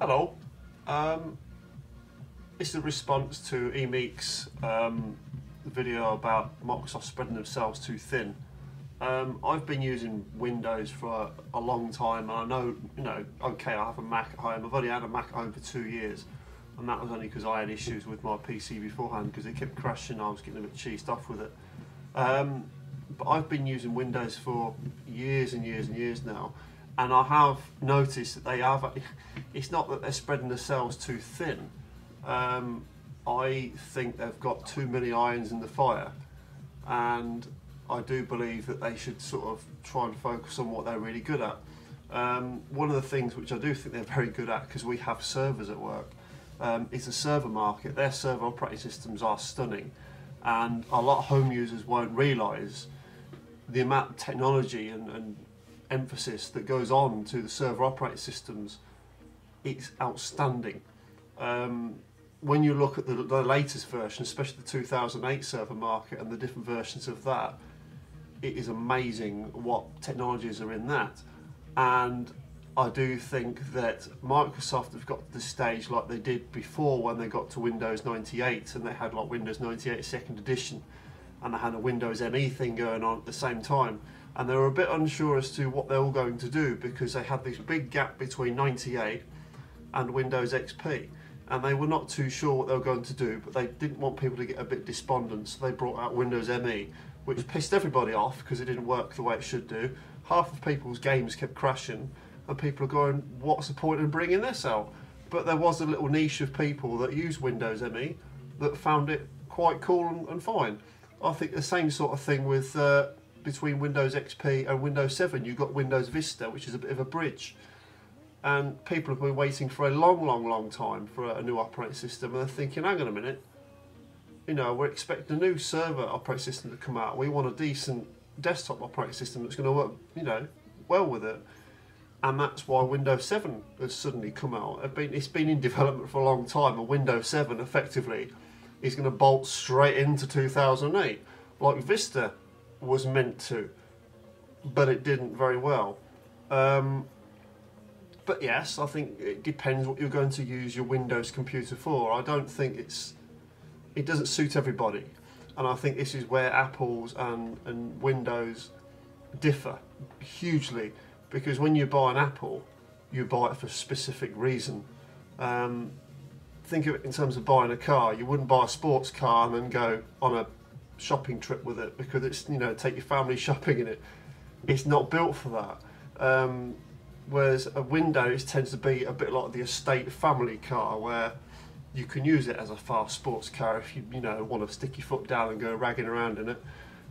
Hello. This is a response to Emeeks' video about Microsoft spreading themselves too thin. I've been using Windows for a long time, and I know, okay, I have a Mac at home. I've only had a Mac at home for 2 years, and that was only because I had issues with my PC beforehand because it kept crashing. I was getting a bit cheesed off with it. But I've been using Windows for years and years and years now, and I have noticed that they have. It's not that they're spreading themselves too thin. I think they've got too many irons in the fire, and I do believe that they should sort of try and focus on what they're really good at. One of the things which I do think they're very good at, because we have servers at work, is the server market. Their server operating systems are stunning, and a lot of home users won't realise the amount of technology and emphasis that goes on to the server operating systems. It's outstanding. When you look at the latest version, especially the 2008 server market and the different versions of that, it is amazing what technologies are in that. And I do think that Microsoft have got to the stage like they did before when they got to Windows 98, and they had like Windows 98 second edition, and they had a Windows ME thing going on at the same time, and they were a bit unsure as to what they were going to do because they had this big gap between 98 and Windows XP, and they were not too sure what they were going to do, but they didn't want people to get a bit despondent, so they brought out Windows ME, which pissed everybody off because it didn't work the way it should do. Half of people's games kept crashing, and people are going, what's the point in bringing this out? But there was a little niche of people that used Windows ME that found it quite cool and fine. I think the same sort of thing with between Windows XP and Windows 7. You've got Windows Vista, which is a bit of a bridge. And people have been waiting for a long time for a new operating system, and they're thinking, hang on a minute, we're expecting a new server operating system to come out. We want a decent desktop operating system that's going to work, well with it. And that's why Windows 7 has suddenly come out. It's been in development for a long time, and Windows 7 effectively is going to bolt straight into 2008, like Vista was meant to, but it didn't very well. But yes, I think it depends what you're going to use your Windows computer for. I don't think it doesn't suit everybody, and I think this is where Apple's and Windows differ hugely, because when you buy an Apple, you buy it for a specific reason. Think of it in terms of buying a car. You wouldn't buy a sports car and then go on a shopping trip with it because it's, take your family shopping in it. It's not built for that. Whereas a Windows tends to be a bit like the estate family car, where you can use it as a fast sports car if you want to stick your foot down and go ragging around in it.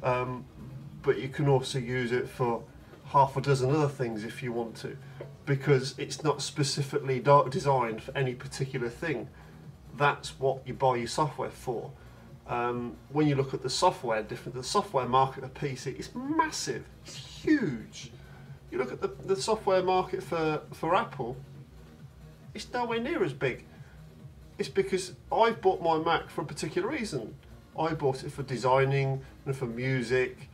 But you can also use it for half a dozen other things if you want to, because it's not specifically designed for any particular thing. That's what you buy your software for. When you look at the software the software market of PC is massive, it's huge. You look at the software market for Apple, it's nowhere near as big. It's because I bought my Mac for a particular reason. I bought it for designing and for music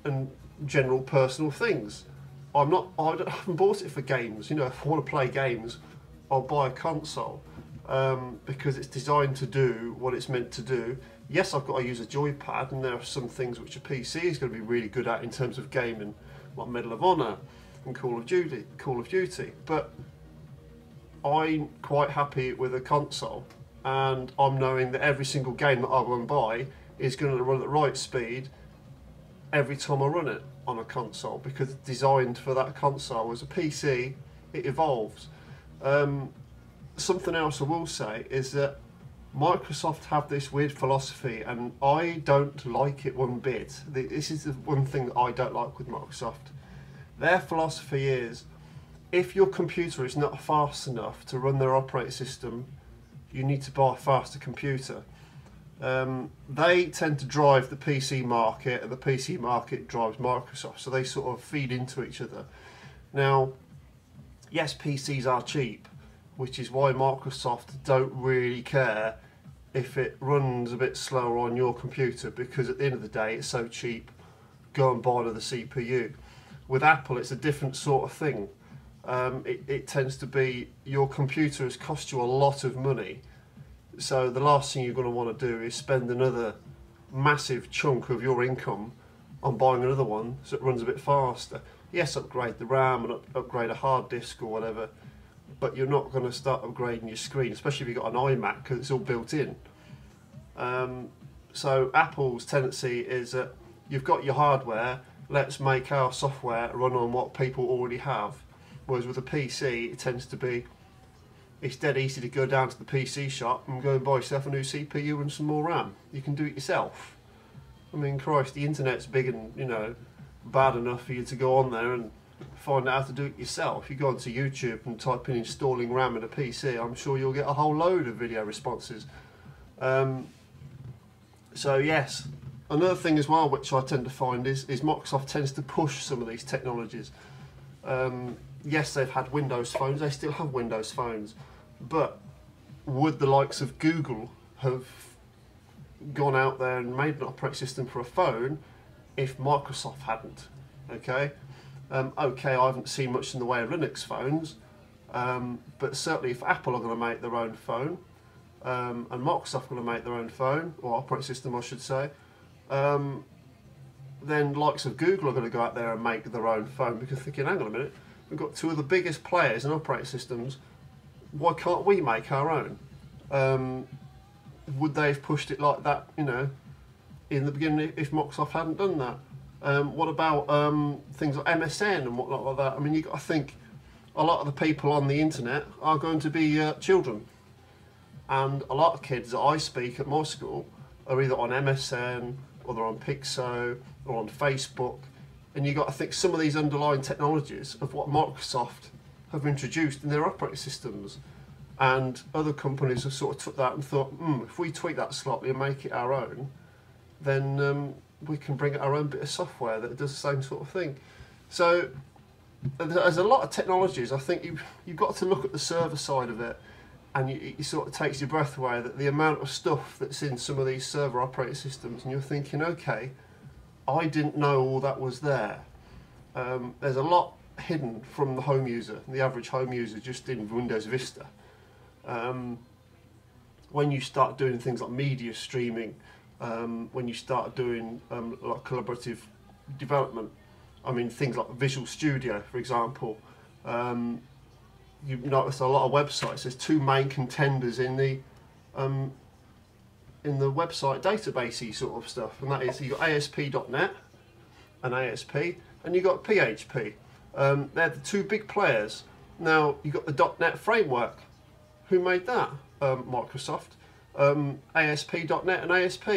and general personal things. I haven't bought it for games. If I want to play games, I'll buy a console because it's designed to do what it's meant to do. Yes, I've got to use a joypad, and there are some things which a PC is going to be really good at in terms of gaming, like Medal of Honor and Call of Duty. But I'm quite happy with a console, and I'm knowing that every single game that I want to buy is going to run at the right speed every time I run it on a console, because it's designed for that console. As a PC, it evolves. Something else I will say is that Microsoft have this weird philosophy, and I don't like it one bit. This is the one thing that I don't like with Microsoft. Their philosophy is, if your computer is not fast enough to run their operating system, you need to buy a faster computer. They tend to drive the PC market, and the PC market drives Microsoft, so they sort of feed into each other. Now, yes, PCs are cheap, which is why Microsoft don't really care if it runs a bit slower on your computer, because at the end of the day it's so cheap, go and buy another CPU. With Apple, it's a different sort of thing. it tends to be your computer has cost you a lot of money. So the last thing you're going to want to do is spend another massive chunk of your income on buying another one so it runs a bit faster. Yes, upgrade the RAM and upgrade a hard disk or whatever, but you're not going to start upgrading your screen, especially if you've got an iMac, because it's all built in. So Apple's tendency is that you've got your hardware, let's make our software run on what people already have. Whereas with a PC, it tends to be, it's dead easy to go down to the PC shop and go and buy yourself a new CPU and some more RAM. You can do it yourself. I mean, Christ, the internet's big and, you know, bad enough for you to go on there and find out how to do it yourself. You go onto YouTube and type in installing RAM in a PC, I'm sure you'll get a whole load of video responses. So yes, another thing as well which I tend to find is Microsoft tends to push some of these technologies. Yes, they've had Windows phones, they still have Windows phones, but would the likes of Google have gone out there and made an operating system for a phone if Microsoft hadn't? Okay, okay, I haven't seen much in the way of Linux phones, but certainly if Apple are going to make their own phone, and Microsoft are going to make their own phone, or operating system I should say, then likes of Google are going to go out there and make their own phone, because thinking, hang on a minute, we've got two of the biggest players in operating systems, why can't we make our own? Would they have pushed it like that, you know, in the beginning if Microsoft hadn't done that? What about things like MSN and whatnot like that? I mean, you've got to think a lot of the people on the internet are going to be children. And a lot of kids that I speak at my school are either on MSN, or they're on Pixo, or on Facebook. And you've got to think some of these underlying technologies of what Microsoft have introduced in their operating systems. And other companies have sort of took that and thought, if we tweak that slightly and make it our own, then we can bring our own bit of software that does the same sort of thing. So there's a lot of technologies. I think you've got to look at the server side of it, and it sort of takes your breath away, that the amount of stuff that's in some of these server operating systems, and you're thinking, okay, I didn't know all that was there. There's a lot hidden from the home user, the average home user, just in Windows Vista. When you start doing things like media streaming, when you start doing like collaborative development, I mean things like Visual Studio, for example, you notice a lot of websites, there's two main contenders in the website databasey sort of stuff, and that is you've got ASP.NET and ASP, and you've got PHP. They're the two big players. Now you've got the .NET framework. Who made that? Microsoft. ASP.NET and ASP.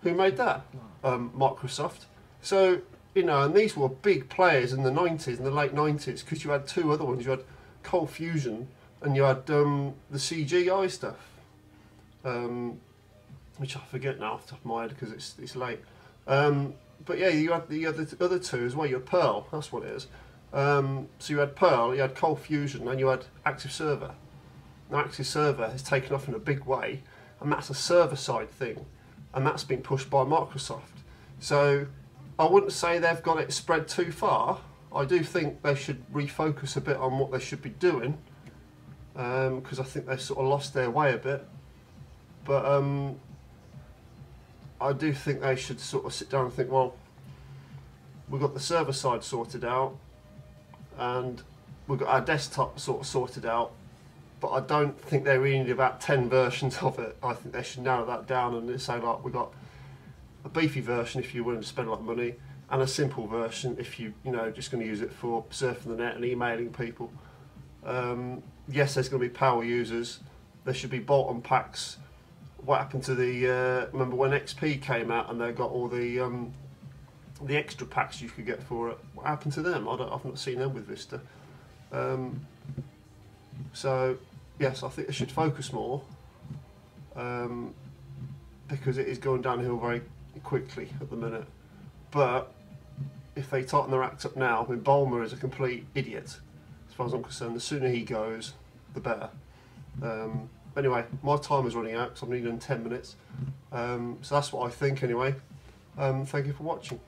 Who made that? Microsoft. So, you know, and these were big players in the 90s, in the late 90s, because you had two other ones. You had Cold Fusion and you had the CGI stuff, which I forget now off the top of my head because it's late. But yeah, you had the other two as well. You had Perl, that's what it is. So you had Perl, you had Cold Fusion, and you had Active Server. Now Active Server has taken off in a big way, and that's a server-side thing, and that's been pushed by Microsoft. So I wouldn't say they've got it spread too far. I do think they should refocus a bit on what they should be doing, because I think they've sort of lost their way a bit. But I do think they should sort of sit down and think, well, we've got the server side sorted out, and we've got our desktop sort of sorted out, but I don't think they really need about 10 versions of it. I think they should narrow that down and say, like, we've got a beefy version if you're willing to spend a lot of money, and a simple version if you know just going to use it for surfing the net and emailing people. Yes, there's going to be power users. There should be bolt-on packs. What happened to the remember when XP came out and they got all the extra packs you could get for it? What happened to them? I've not seen them with Vista. So yes, I think they should focus more, because it is going downhill very quickly at the minute. But if they tighten their act up now, I mean, Ballmer is a complete idiot, as far as I'm concerned. The sooner he goes, the better. Anyway, my time is running out because I'm needing 10 minutes. So that's what I think anyway. Thank you for watching.